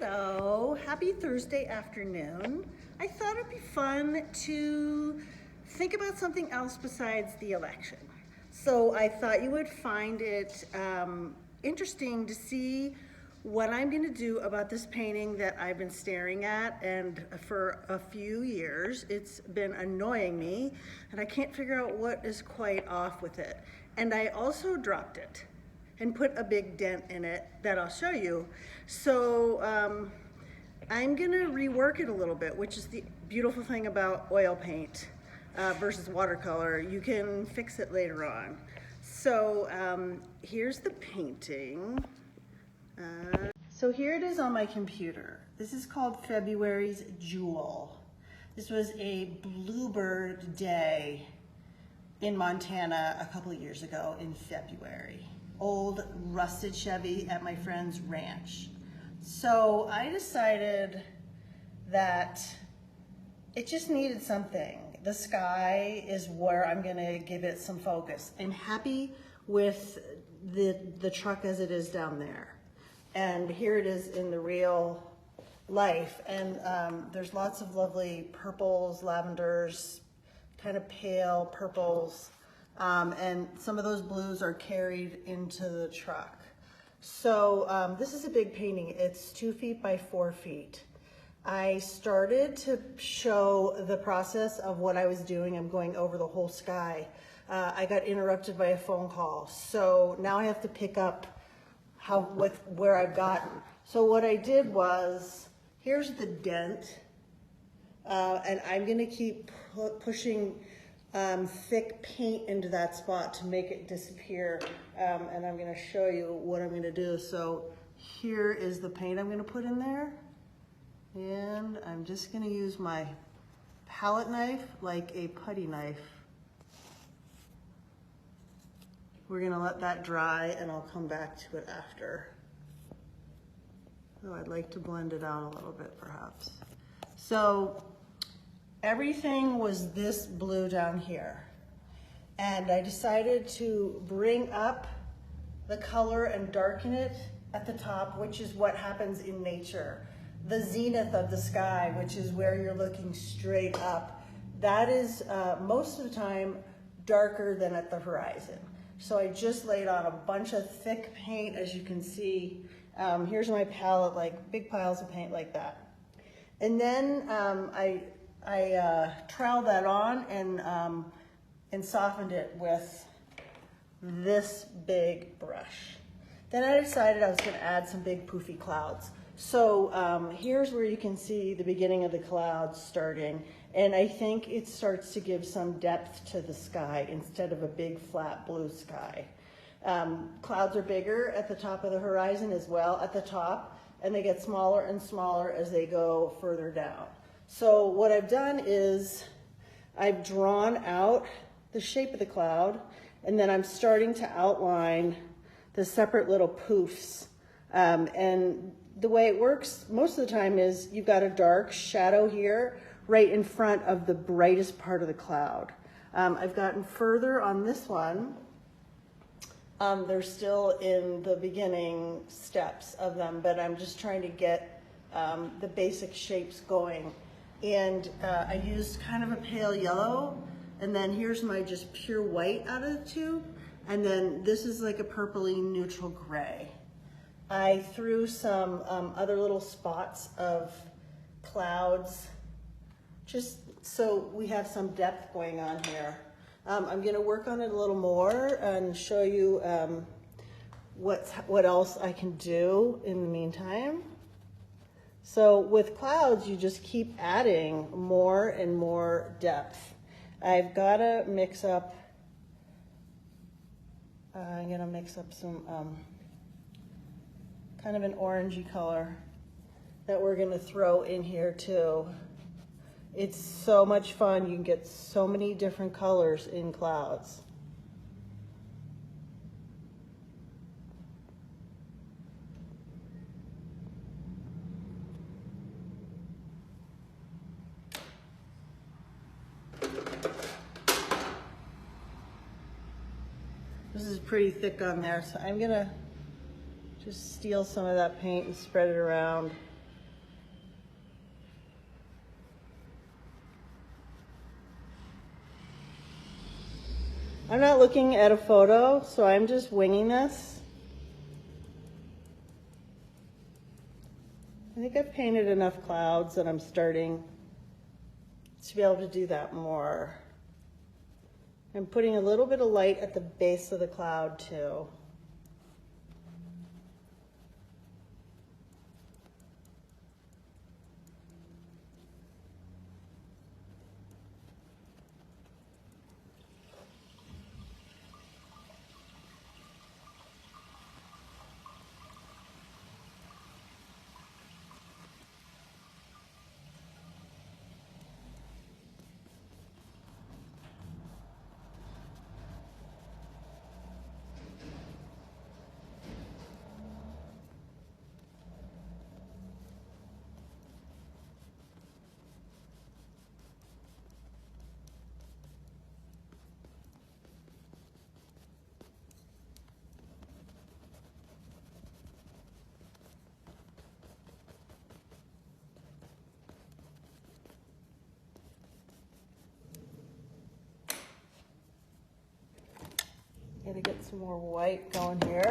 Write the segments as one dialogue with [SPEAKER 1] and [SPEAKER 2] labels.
[SPEAKER 1] Hello, happy Thursday afternoon. I thought it'd be fun to think about something else besides the election. So I thought you would find it interesting to see what I'm going to do about this painting that I've been staring at, and for a few years it's been annoying me and I can't figure out what is quite off with it. And I also dropped it and put a big dent in it that I'll show you. So I'm gonna rework it a little bit, which is the beautiful thing about oil paint versus watercolor. You can fix it later on. So here's the painting. So here it is on my computer. This is called February's Jewel. This was a bluebird day in Montana a couple of years ago in February. Old rusted Chevy at my friend's ranch. So I decided that it just needed something. The sky is where I'm gonna give it some focus. I'm happy with the truck as it is down there. And here it is in the real life. And there's lots of lovely purples, lavenders, kind of pale purples. And some of those blues are carried into the truck. So this is a big painting. It's 2 feet by 4 feet. I started to show the process of what I was doing. I'm going over the whole sky. I got interrupted by a phone call. So now I have to pick up where I've gotten. So what I did was, here's the dent. And I'm gonna keep pushing thick paint into that spot to make it disappear, and I'm going to show you what I'm going to do. So here is the paint I'm going to put in there, and I'm just going to use my palette knife like a putty knife. We're going to let that dry and I'll come back to it after. So I'd like to blend it out a little bit perhaps. So everything was this blue down here. And I decided to bring up the color and darken it at the top, which is what happens in nature. The zenith of the sky, which is where you're looking straight up, that is most of the time darker than at the horizon. So I just laid on a bunch of thick paint, as you can see. Here's my palette, like big piles of paint like that. And then I troweled that on and softened it with this big brush. Then I decided I was going to add some big poofy clouds. So here's where you can see the beginning of the clouds starting, and I think it starts to give some depth to the sky instead of a big flat blue sky. Clouds are bigger at the top of the horizon as well at the top, and they get smaller and smaller as they go further down. So what I've done is I've drawn out the shape of the cloud, and then I'm starting to outline the separate little poofs. And the way it works most of the time is you've got a dark shadow here right in front of the brightest part of the cloud. I've gotten further on this one. They're still in the beginning steps of them, but I'm just trying to get the basic shapes going. And I used kind of a pale yellow, and then here's my just pure white out of the tube, and then this is like a purpley neutral gray. I threw some other little spots of clouds, just so we have some depth going on here. I'm gonna work on it a little more and show you what else I can do in the meantime. So with clouds, you just keep adding more and more depth. I've got to mix up, I'm going to mix up some kind of an orangey color that we're going to throw in here too. It's so much fun. You can get so many different colors in clouds. This is pretty thick on there, so I'm gonna just steal some of that paint and spread it around. I'm not looking at a photo, so I'm just winging this. I think I've painted enough clouds that I'm starting to be able to do that more. I'm putting a little bit of light at the base of the cloud too. Gotta get some more white going here.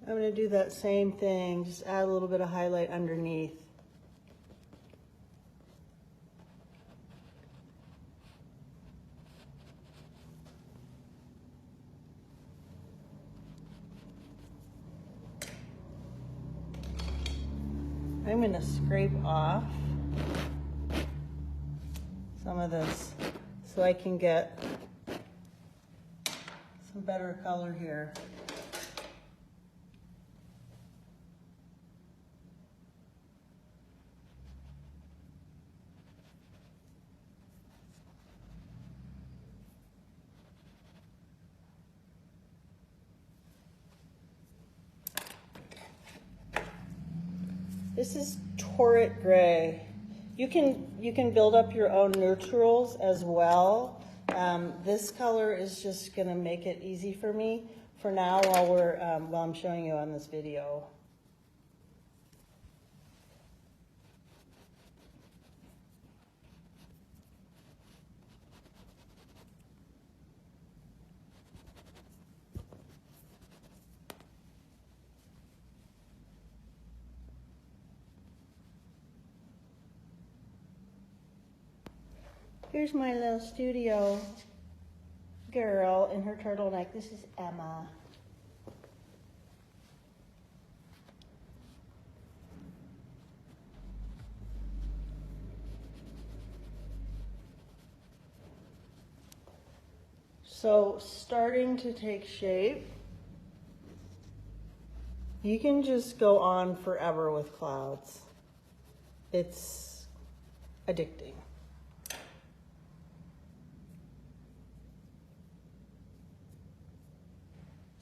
[SPEAKER 1] I'm going to do that same thing, just add a little bit of highlight underneath. I'm going to scrape off some of this so I can get some better color here. This is Torrid Gray. You can build up your own neutrals as well. This color is just going to make it easy for me for now while I'm showing you on this video. Here's my little studio girl in her turtleneck. This is Emma. So starting to take shape. You can just go on forever with clouds. It's addicting.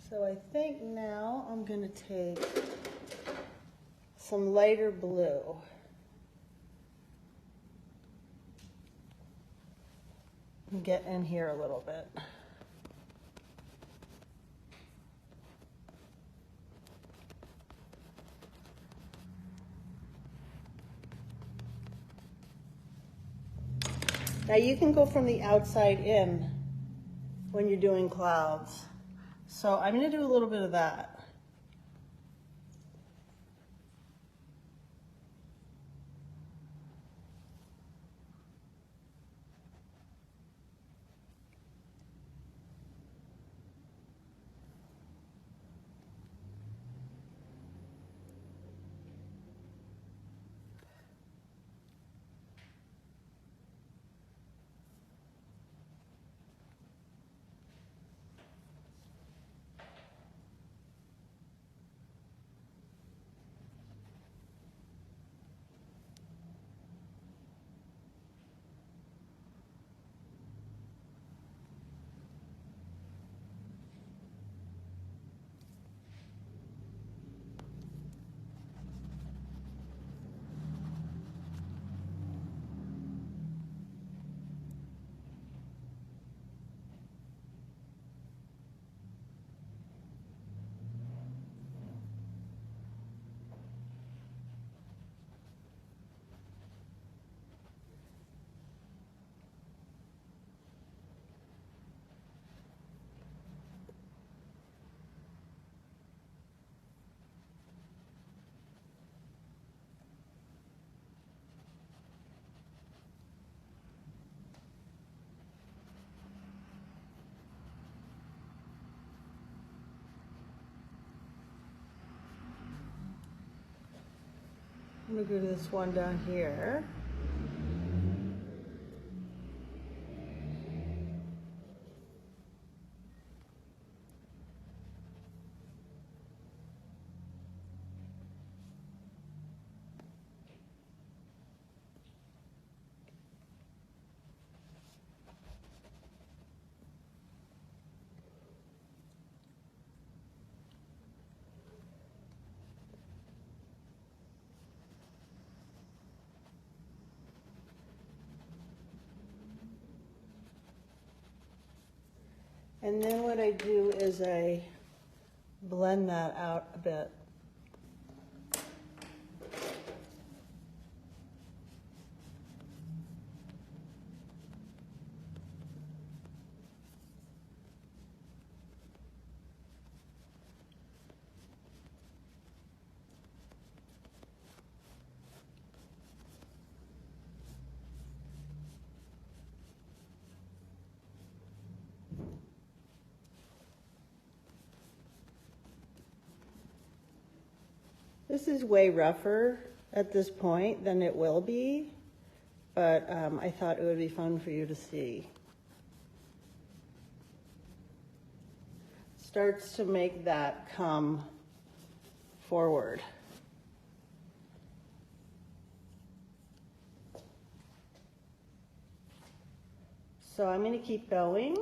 [SPEAKER 1] So I think now I'm going to take some lighter blue. And get in here a little bit. Now you can go from the outside in when you're doing clouds. So I'm going to do a little bit of that. I'm gonna go to this one down here. And then what I do is I blend that out a bit. This is way rougher at this point than it will be, but I thought it would be fun for you to see. Starts to make that come forward. So I'm going to keep going.